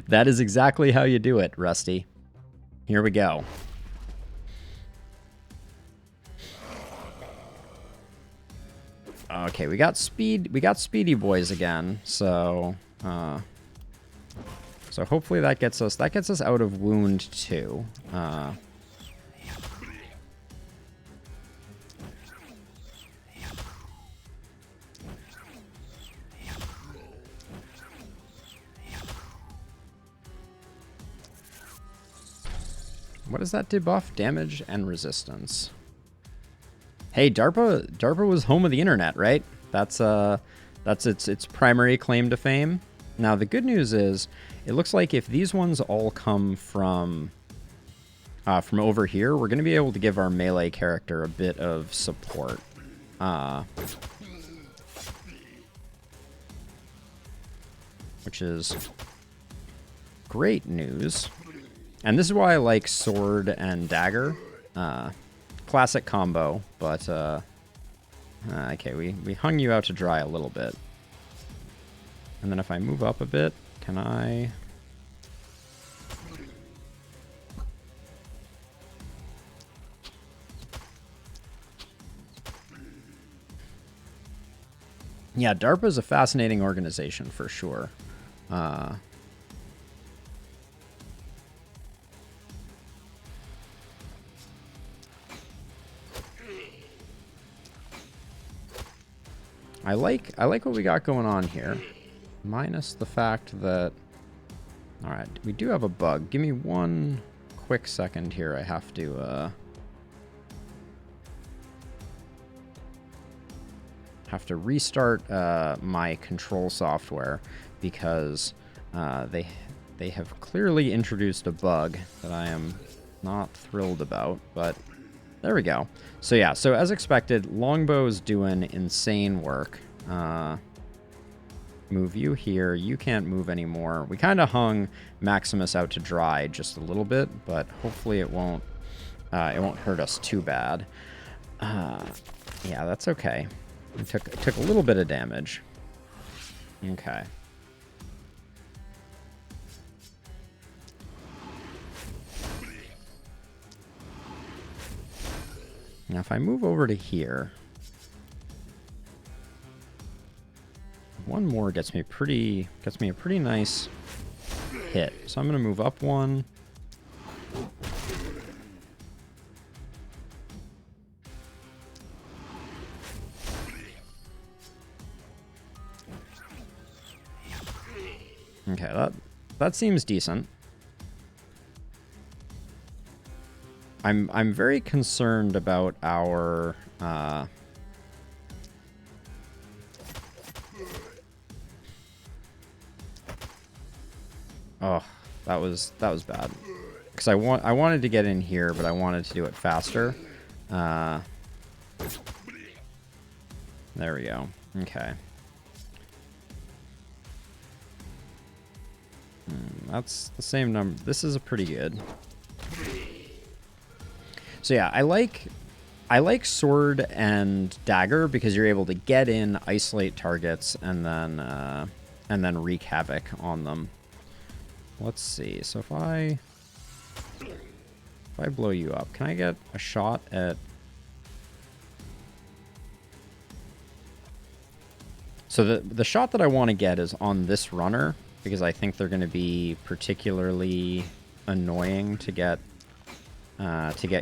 That is exactly how you do it, Rusty. Here we go. Okay, we got speedy boys again, so so hopefully that gets us out of wound 2. What does that debuff? Damage and resistance. Hey, DARPA was home of the internet, right? That's its primary claim to fame. Now the good news is, it looks like if these ones all come from over here, we're going to be able to give our melee character a bit of support. Which is great news. And this is why I like sword and dagger. Classic combo, but okay, we hung you out to dry a little bit. And then if I move up a bit, can I... Yeah, DARPA is a fascinating organization for sure. I like what we got going on here, minus the fact that, all right, we do have a bug. Give me one quick second here. I have to restart my control software because they have clearly introduced a bug that I am not thrilled about, but there we go. So yeah, so as expected, Longbow's doing insane work. Move you here. You can't move anymore. We kind of hung Maximus out to dry just a little bit, but hopefully it won't hurt us too bad. Yeah, that's okay. It took a little bit of damage. Okay. Now if I move over to here, one more gets me a pretty nice hit. So I'm going to move up one. Okay, that seems decent. I'm very concerned about our oh, that was bad. Because I wanted to get in here, but I wanted to do it faster. There we go. Okay. That's the same number. This is a pretty good. So yeah, I like sword and dagger because you're able to get in, isolate targets, and then wreak havoc on them. Let's see. So if I blow you up, can I get a shot at? So the shot that I want to get is on this runner because I think they're going to be particularly annoying to get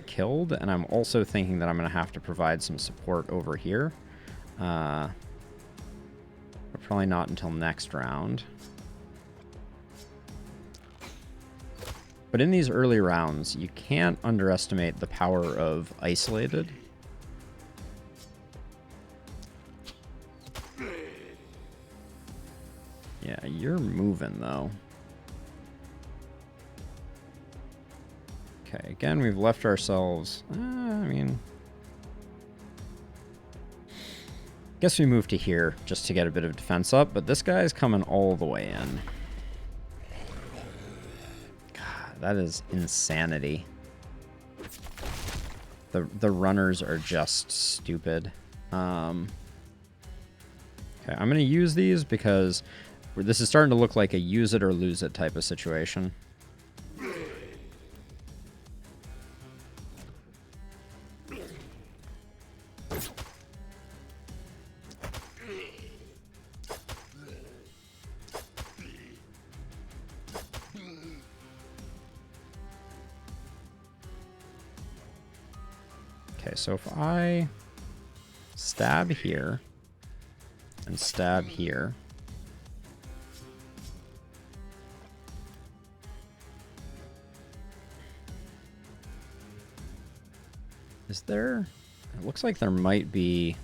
killed, and I'm also thinking that I'm going to have to provide some support over here. But probably not until next round. But in these early rounds, you can't underestimate the power of isolated. Yeah, you're moving though. Okay, again, we've left ourselves... I mean... guess we move to here just to get a bit of defense up, but this guy's coming all the way in. God, that is insanity. The runners are just stupid. Okay, I'm going to use these because This is starting to look like a use it or lose it type of situation. Okay, so if I stab here and stab here, is there? It looks like there might be.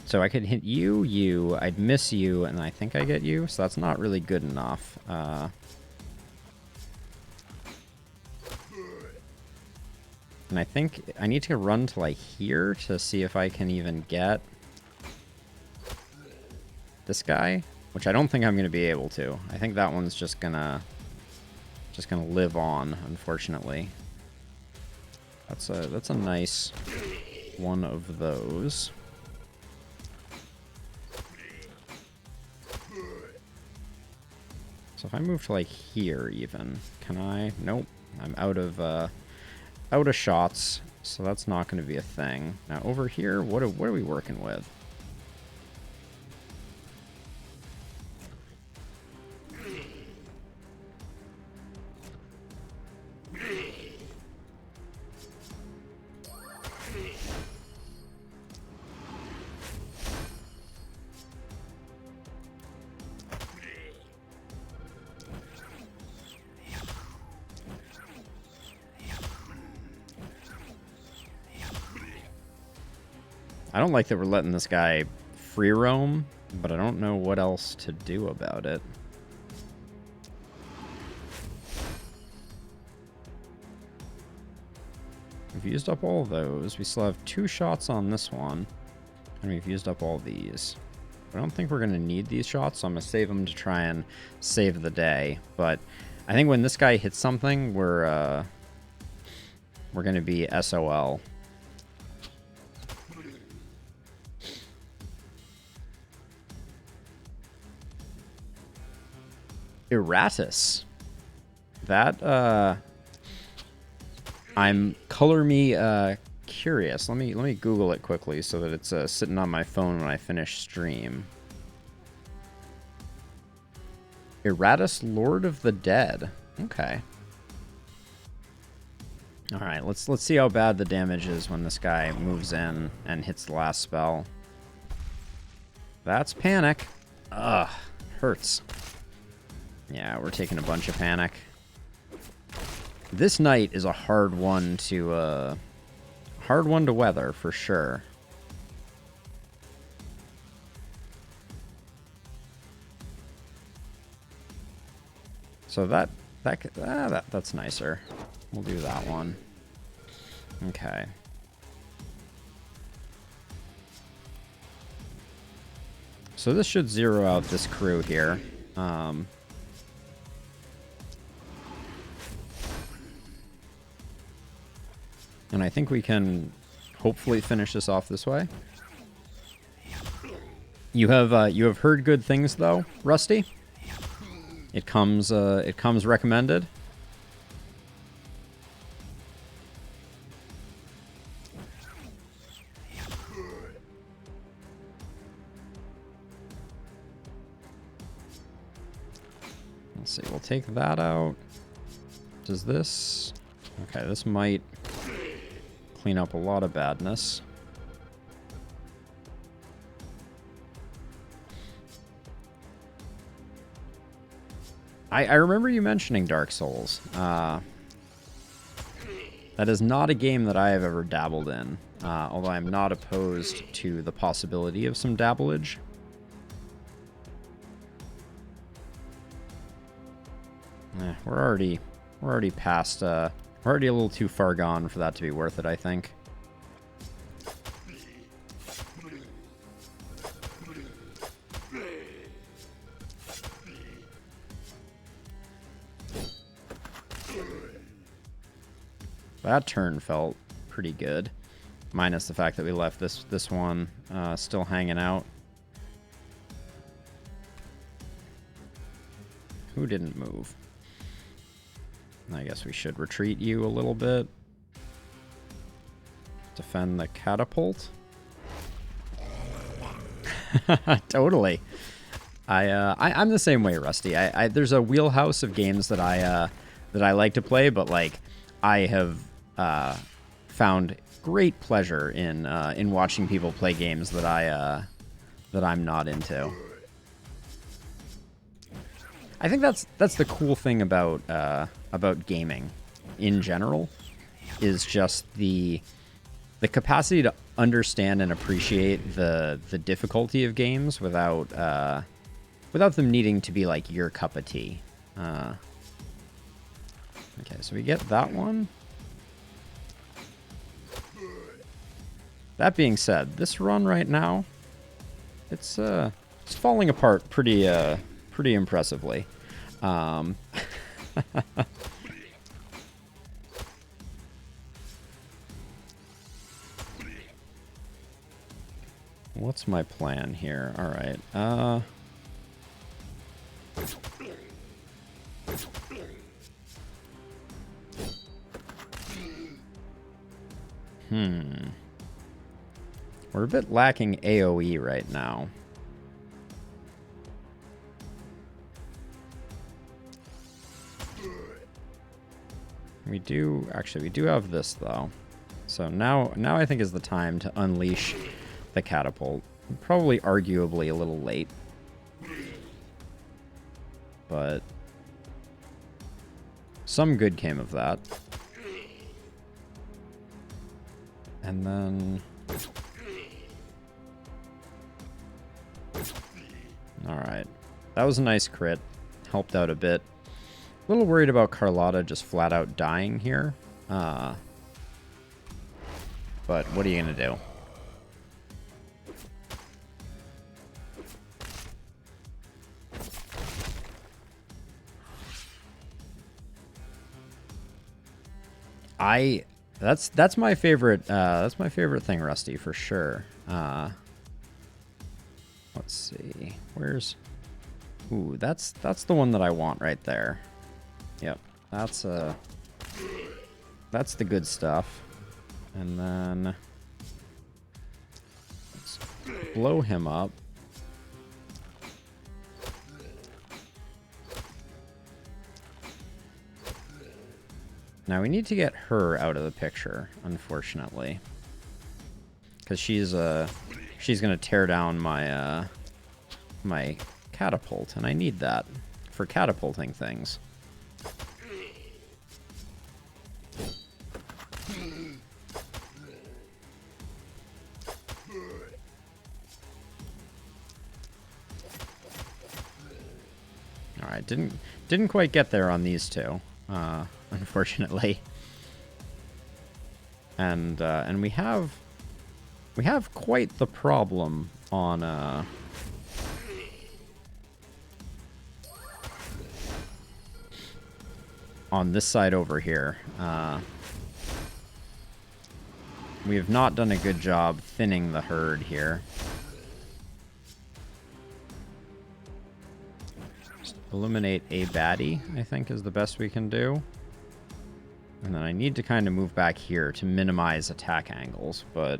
So I could hit you, you, I'd miss you, and I think I get you, so that's not really good enough. And I think I need to run to like here to see if I can even get this guy, which I don't think I'm gonna be able to. I think that one's just gonna live on, unfortunately. That's a nice one of those. So if I move to like here even, can I? Nope. I'm out of shots, so that's not going to be a thing. Now over here, what are we working with? I don't like that we're letting this guy free roam, but I don't know what else to do about it. We've used up all those. We still have 2 shots on this one, and we've used up all these. I don't think we're going to need these shots, so I'm going to save them to try and save the day. But I think when this guy hits something, we're going to be SOL. Erratus. That, I'm color me curious. Let me Google it quickly so that it's sitting on my phone when I finish stream. Erratus, Lord of the Dead. Okay. All right, let's see how bad the damage is when this guy moves in and hits the last spell. That's panic. Ugh, hurts. Yeah, we're taking a bunch of panic. This night is a hard one to weather for sure. So that's nicer. We'll do that one. Okay. So this should zero out this crew here. And I think we can hopefully finish this off this way. You have heard good things though, Rusty. It comes recommended. Let's see, we'll take that out. Does this? Okay, this might clean up a lot of badness. I remember you mentioning Dark Souls. That is not a game that I have ever dabbled in, although I'm not opposed to the possibility of some dabblage. We're already past. We're already a little too far gone for that to be worth it, I think. That turn felt pretty good, minus the fact that we left this one still hanging out. Who didn't move? I guess we should retreat you a little bit. Defend the catapult. Totally. I'm the same way, Rusty. There's a wheelhouse of games that I like to play, but like I have found great pleasure in watching people play games that I'm not into. I think that's the cool thing about gaming in general, is just the capacity to understand and appreciate the difficulty of games without them needing to be like your cup of tea. Okay, so we get that one. That being said, this run right now, it's falling apart pretty impressively. What's my plan here? All right. We're a bit lacking AoE right now. We do have this though. So now I think is the time to unleash the catapult. Probably arguably a little late. But some good came of that. And then alright. That was a nice crit. Helped out a bit. A little worried about Carlotta just flat out dying here. But what are you going to do? That's my favorite thing, Rusty, for sure. Let's see. Where's... Ooh, that's the one that I want right there. Yep. That's the good stuff. And then let's blow him up. Now we need to get her out of the picture, unfortunately, because she's gonna tear down my my catapult, and I need that for catapulting things. All right, didn't quite get there on these two. Unfortunately, and we have quite the problem on this side over here. We have not done a good job thinning the herd here. Just eliminate a baddie, I think, is the best we can do. And then I need to kind of move back here to minimize attack angles, but...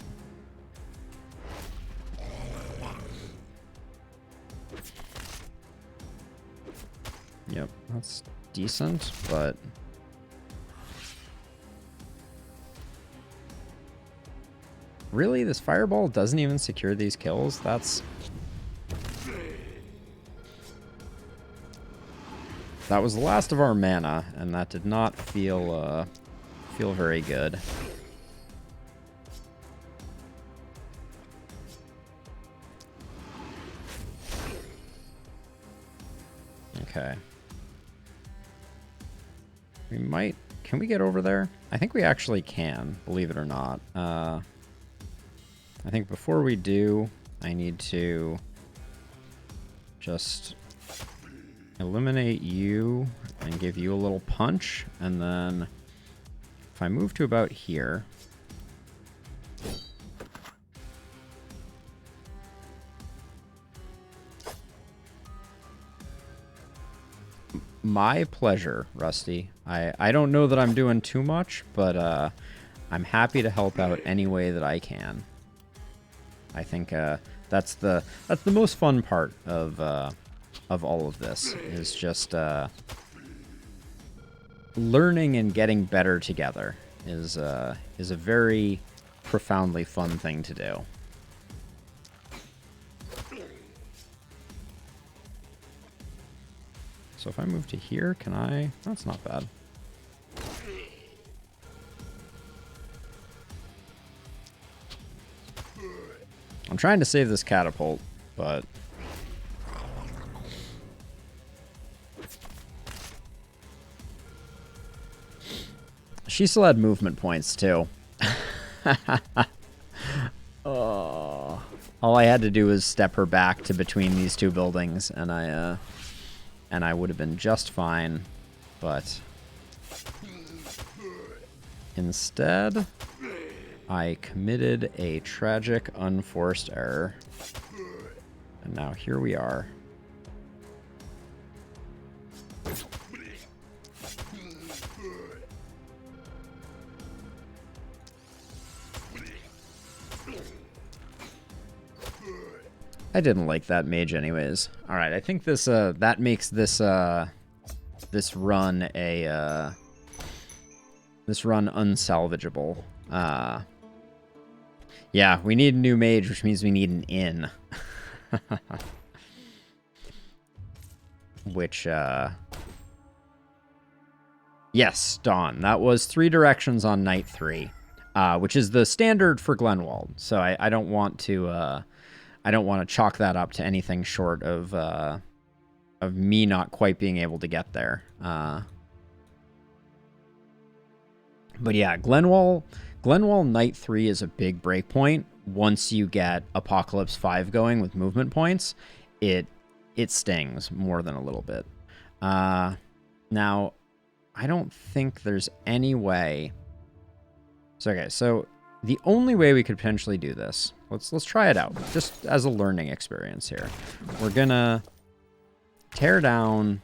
Yep, that's decent, but... Really? This fireball doesn't even secure these kills? That's... That was the last of our mana, and that did not feel very good. Okay. We might... Can we get over there? I think we actually can, believe it or not. I think before we do, I need to just eliminate you and give you a little punch, and then if I move to about here, My pleasure, Rusty. I don't know that I'm doing too much, but I'm happy to help out any way that I can. I think that's the most fun part of all of this, is just learning and getting better together is a very profoundly fun thing to do. So if I move to here, can I? That's not bad. I'm trying to save this catapult, but she still had movement points too. Oh, all I had to do was step her back to between these two buildings, and I would have been just fine. But instead, I committed a tragic, unforced error. And now here we are. I didn't like that mage anyways. All right, I think this that makes this this run a this run unsalvageable. Yeah, we need a new mage, which means we need an inn. Which yes, Dawn. That was 3 directions on night 3, which is the standard for Glenwald. So I don't want to chalk that up to anything short of me not quite being able to get there. But yeah, Glenwall Night 3 is a big breakpoint. Once you get Apocalypse 5 going with movement points, it stings more than a little bit. Now, I don't think there's any way. So okay, so the only way we could potentially do this, let's try it out, just as a learning experience here. We're gonna tear down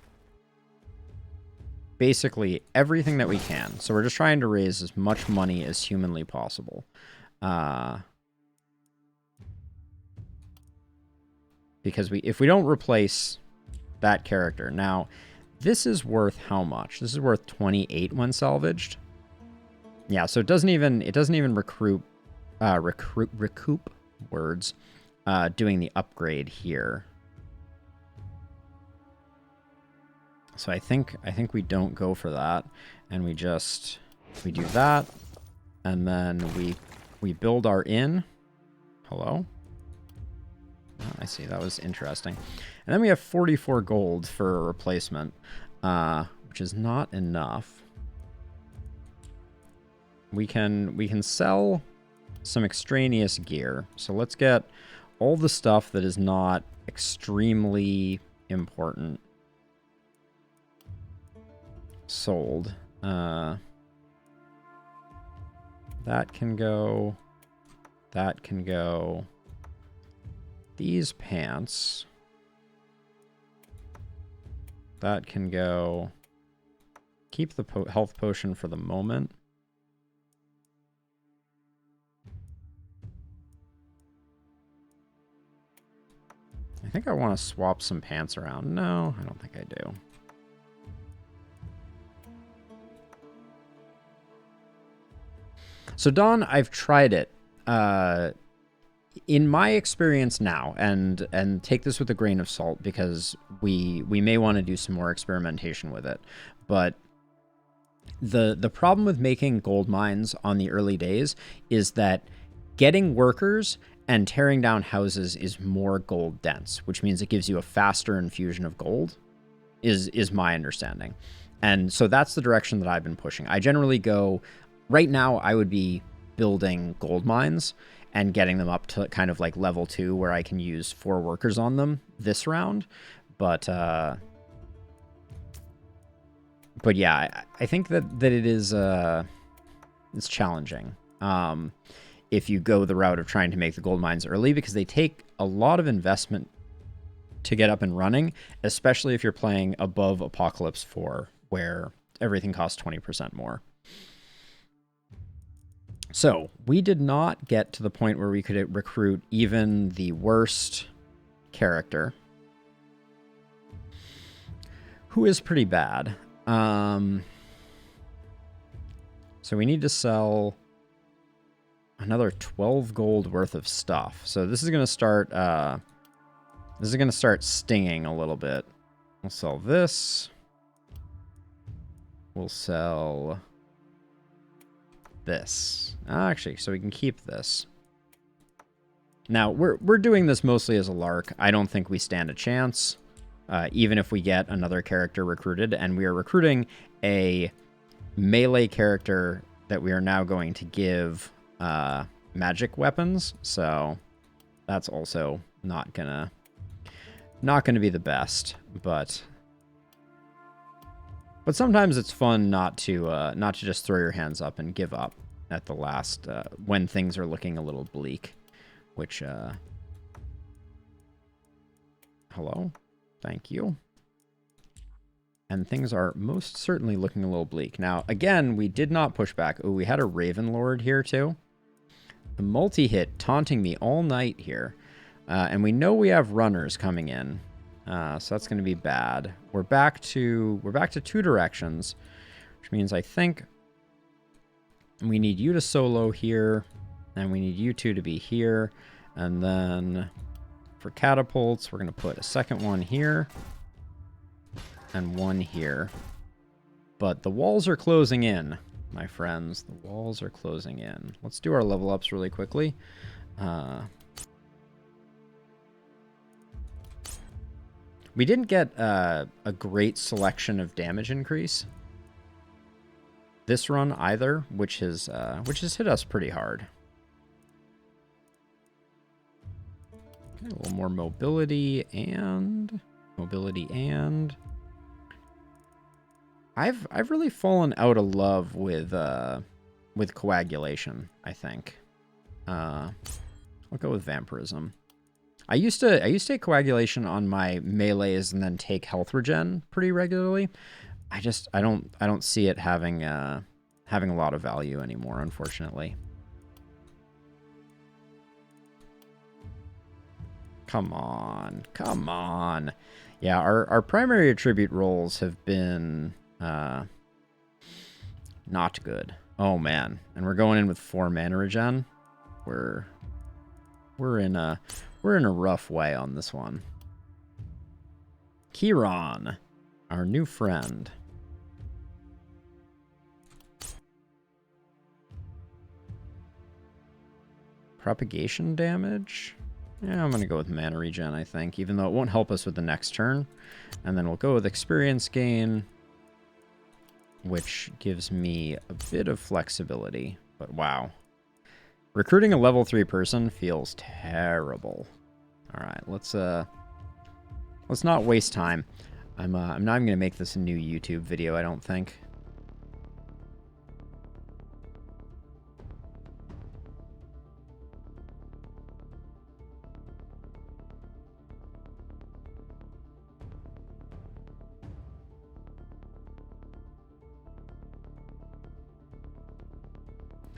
basically everything that we can. So we're just trying to raise as much money as humanly possible. Because if we don't replace that character. Now, this is worth how much? This is worth 28 when salvaged. Yeah, so it doesn't even recoup words doing the upgrade here. So I think we don't go for that, and we do that, and then we build our inn. Hello? Oh, I see. That was interesting. And then we have 44 gold for a replacement, which is not enough. We can sell some extraneous gear. So let's get all the stuff that is not extremely important sold. That can go. That can go. These pants. That can go. Keep the health potion for the moment. I think I want to swap some pants around. No, I don't think I do. So Dawn, I've tried it. In my experience now, and take this with a grain of salt, because we may want to do some more experimentation with it, but the problem with making gold mines on the early days is that getting workers and tearing down houses is more gold dense, which means it gives you a faster infusion of gold, is my understanding. And so that's the direction that I've been pushing. I generally go, right now I would be building gold mines and getting them up to kind of like level 2 where I can use 4 workers on them this round. But yeah, I think that it is it's challenging if you go the route of trying to make the gold mines early, because they take a lot of investment to get up and running, especially if you're playing above Apocalypse 4, where everything costs 20% more. So we did not get to the point where we could recruit even the worst character, who is pretty bad. So we need to sell another 12 gold worth of stuff. So this is going to start stinging a little bit. We'll sell this. We'll sell this. Actually, so we can keep this. Now, we're doing this mostly as a lark. I don't think we stand a chance, even if we get another character recruited. And we are recruiting a melee character that we are now going to give magic weapons. So that's also not gonna be the best. But sometimes it's fun not to just throw your hands up and give up at the last when things are looking a little bleak. Which, hello? Thank you. And things are most certainly looking a little bleak. Now, again, we did not push back. Oh, we had a Raven Lord here, too. The multi-hit taunting me all night here. And we know we have runners coming in. So that's going to be bad. We're back to 2 directions, which means I think we need you to solo here. And we need you two to be here. And then for catapults, we're going to put a second one here. And one here. But the walls are closing in, my friends. The walls are closing in. Let's do our level ups really quickly. We didn't get a great selection of damage increase this run either, which has hit us pretty hard. Okay, a little more mobility and I've really fallen out of love with coagulation, I think. I'll go with vampirism. I used to take coagulation on my melees and then take health regen pretty regularly. I don't see it having a lot of value anymore, unfortunately. Come on. Come on. Yeah, our primary attribute rolls have been not good. Oh man. And we're going in with 4 mana regen. We're in a rough way on this one. Kieran, our new friend. Propagation damage? Yeah, I'm going to go with mana regen, I think, even though it won't help us with the next turn. And then we'll go with experience gain, which gives me a bit of flexibility. But wow. Recruiting a level 3 person feels terrible. All right, let's not waste time. I'm not even going to make this a new YouTube video, I don't think.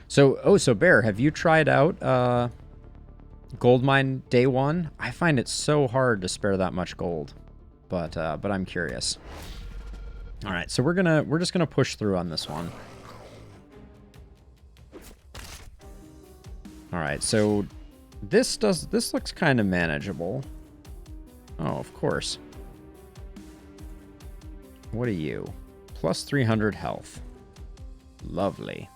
So Bear, have you tried out gold mine day 1? I find it so hard to spare that much gold, but I'm curious. All right, so we're just gonna push through on this one. All right, so this looks kind of manageable. Oh, of course. What are you? Plus 300 health. Lovely.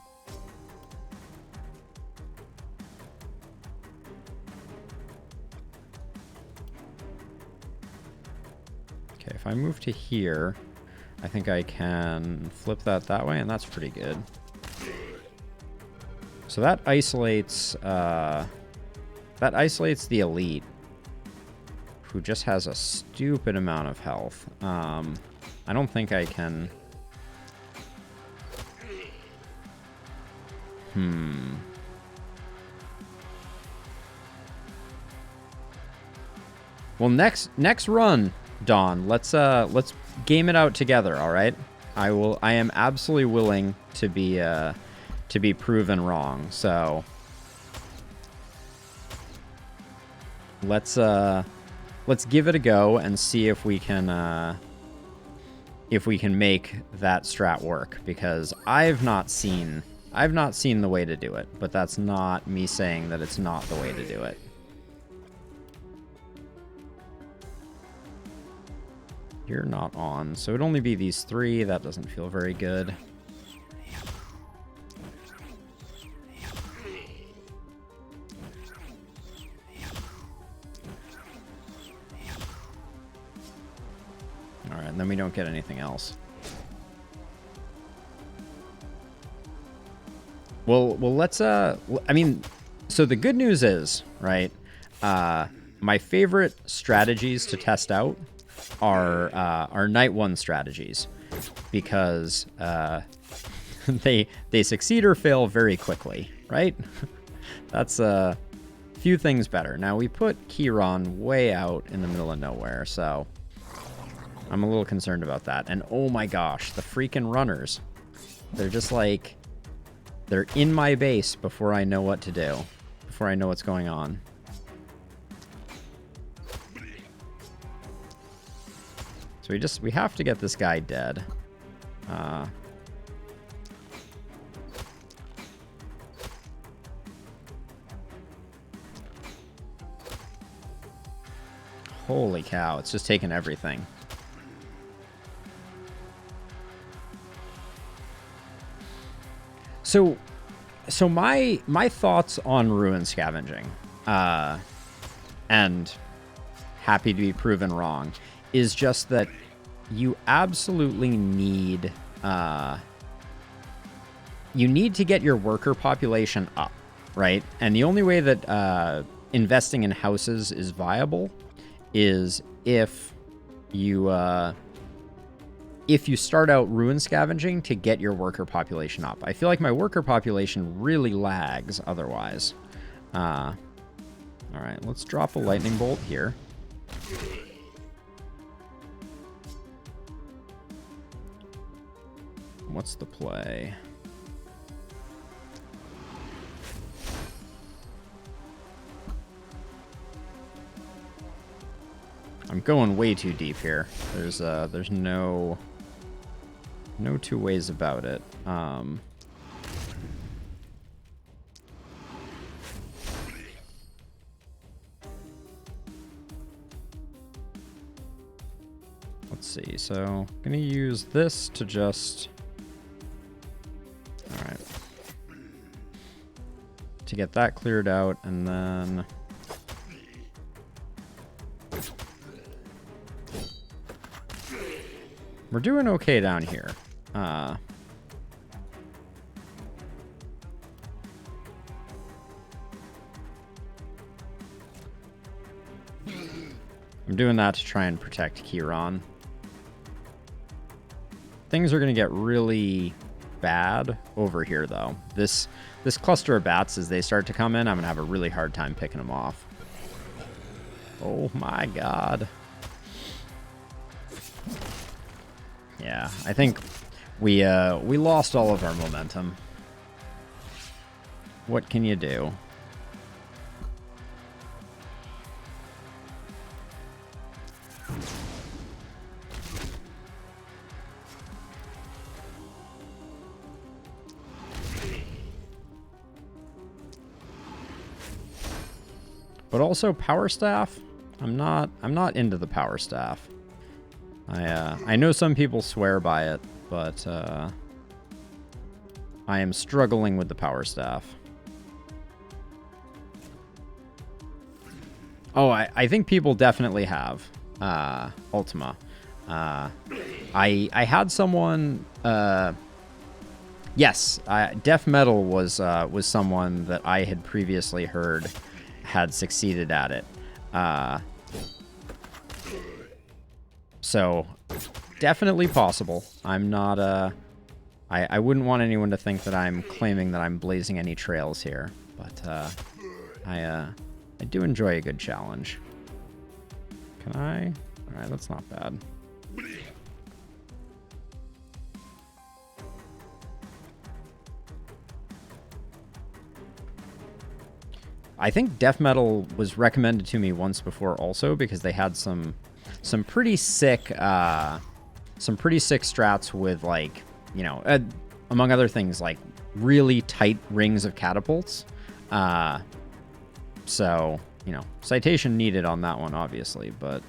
Okay, if I move to here, I think I can flip that way, and that's pretty good. So that isolates the elite, who just has a stupid amount of health. I don't think I can. Well, next run, Dawn. Let's game it out together. All right. I am absolutely willing to be proven wrong. So let's give it a go and see if we can make that strat work, because I've not seen the way to do it, but that's not me saying that it's not the way to do it. You're not on, so it'd only be these 3. That doesn't feel very good. All right, and then we don't get anything else. Well, let's, I mean, so the good news is, right, my favorite strategies to test out are night 1 strategies, because they succeed or fail very quickly, right? That's a few things better. Now, we put Kieran way out in the middle of nowhere, so I'm a little concerned about that. And oh my gosh, the freaking runners. They're just like, they're in my base before I know what to do, before I know what's going on. So we have to get this guy dead. Holy cow, it's just taking everything. So my thoughts on ruin scavenging, and happy to be proven wrong, is just that you absolutely need to get your worker population up, right? And the only way that investing in houses is viable is if you start out ruin scavenging to get your worker population up. I feel like my worker population really lags otherwise. All right, let's drop a lightning bolt here. What's the play? I'm going way too deep here. There's no two ways about it. Let's see. So I'm gonna use this to just, all right, to get that cleared out, and then we're doing okay down here. I'm doing that to try and protect Kieran. Things are going to get really bad over here, though. This cluster of bats, as they start to come in, I'm going to have a really hard time picking them off. Oh my god. Yeah, I think we lost all of our momentum. What can you do? But also power staff, I'm not into the power staff. I know some people swear by it, but I am struggling with the power staff. Oh, I think people definitely have Ultima. I had someone. Yes, Death Metal was someone that I had previously heard had succeeded at it. So definitely possible. I'm not I wouldn't want anyone to think that I'm claiming that I'm blazing any trails here, but I do enjoy a good challenge. Can I? All right, that's not bad. I think death metal was recommended to me once before also because they had some pretty sick strats with, like, you know, among other things, like really tight rings of catapults. So, you know, citation needed on that one, obviously, but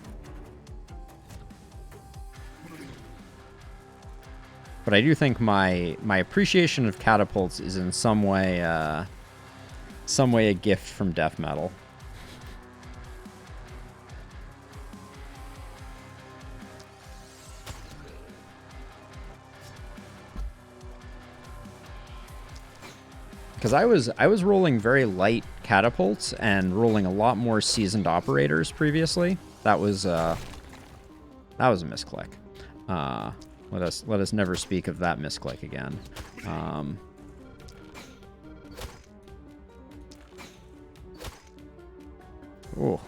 I do think my appreciation of catapults is in some way a gift from death metal. Because I was rolling very light catapults and rolling a lot more seasoned operators previously. That was a misclick. Let us never speak of that misclick again. Oh.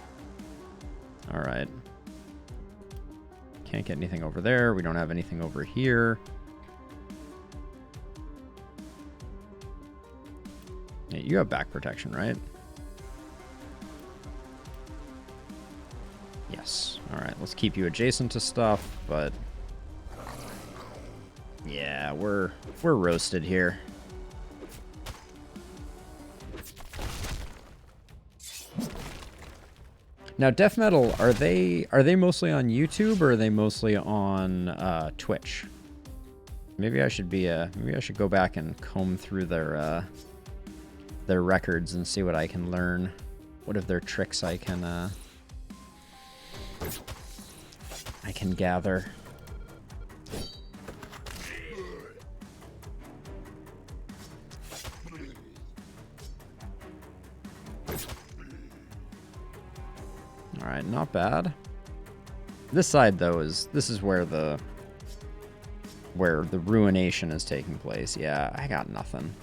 All right. Can't get anything over there. We don't have anything over here. Yeah, you have back protection, right? Yes. All right. Let's keep you adjacent to stuff, but yeah, we're roasted here. Now, death metal, are they mostly on YouTube or are they mostly on Twitch? Maybe I should go back and comb through their records and see what I can learn. What of their tricks I can gather. All right, not bad. This side though this is where the ruination is taking place. Yeah, I got nothing.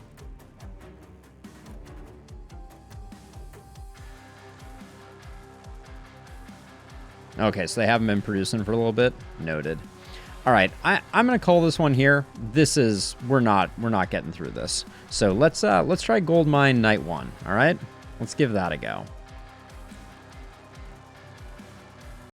Okay, so they haven't been producing for a little bit. Noted. All right, I'm gonna call this one here. We're not getting through this. So let's try Gold Mine Night 1. All right, let's give that a go.